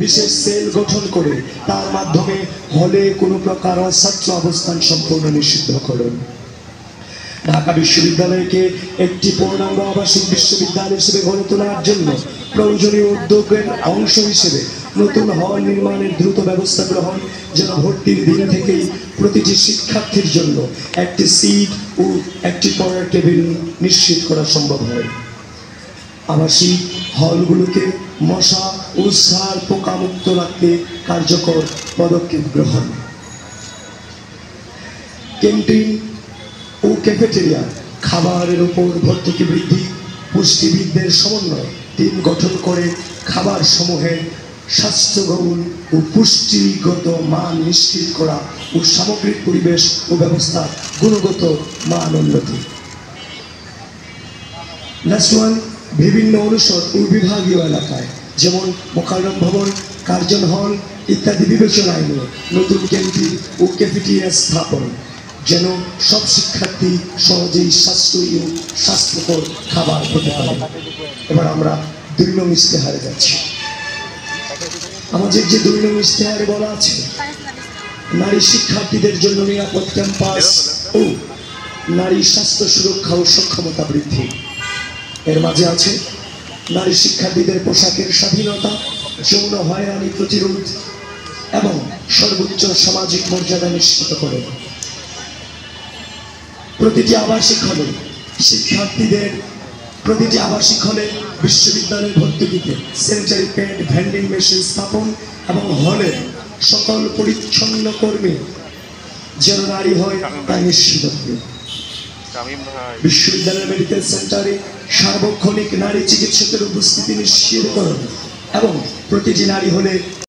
বিশেষ সেল গঠন করে তার মাধ্যমে হলে কোনো প্রকার অছাত্র অবস্থান সম্পূর্ণ নিষিদ্ধ করুন। ঢাকা বিশ্ববিদ্যালয়কে একটি পূর্ণাঙ্গ আবাসিক বিশ্ববিদ্যালয় হিসেবে গড়ে তোলার জন্য প্রয়োজনীয় উদ্যোগের অংশ হিসেবে নতুন হল নির্মাণের দ্রুত ব্যবস্থা গ্রহণ, যেন ভর্তির দিন থেকেই প্রতিটি শিক্ষার্থীর জন্য একটি সিট ও একটি পড়ার টেবিল নিশ্চিত করা সম্ভব হয়। আবাসিক হলগুলোকে মশা ও সার পোকামুক্ত রাখতে কার্যকর পদক্ষেপ গ্রহণ। ক্যান্টিন ও ক্যাফেটেরিয়া খাবারের উপর ভর্তুকি বৃদ্ধি, পুষ্টিবিদদের সমন্বয়ে টিম গঠন করে খাবার সমূহের স্বাস্থ্যগণ ও পুষ্টিগত মান নিশ্চিত করা ও সামগ্রিক পরিবেশ ও ব্যবস্থার গুণগত মান উন্নতি। লাস্ট ওয়ান, বিভিন্ন অনুষদ ও বিভাগীয় এলাকায় যেমন মোকাররম ভবন, কার্জন হল ইত্যাদি বিবেচনায় নিয়ে নতুন ক্যান্টিন ও ক্যাফেটেরিয়া স্থাপন, যেন সব শিক্ষার্থী সহজেই সাশ্রয়ী ও স্বাস্থ্যকর খাবার পেতে পারে। এবার আমরা 2 নং ইশতেহারে যাচ্ছি। আমাদের যে 2 নং ইশতেহারে বলা আছে, নারী শিক্ষার্থীদের জন্য নিরাপদ ক্যাম্পাস ও নারী স্বাস্থ্য সুরক্ষা ও সক্ষমতা বৃদ্ধি। এর মাঝে আছে নারী শিক্ষার্থীদের পোশাকের স্বাধীনতা, যৌন হয়রানি প্রতিরোধ এবং সর্বোচ্চ সামাজিক মর্যাদা নিশ্চিত করে। প্রতিটি আবাসিক হলে বিশ্ববিদ্যালয়ের ভর্তুকিতে স্যানিটারি প্যাড, ভেন্ডিং মেশিন স্থাপন এবং হলে সকল পরিচ্ছন্ন কর্মী যেন নারী হয় তা নিশ্চিত হবে। বিশ্ববিদ্যালয়ের মেডিকেল সেন্টারে সার্বক্ষণিক নারী চিকিৎসকের উপস্থিতি নিশ্চিতকরণ এবং প্রতিটি নারী হলে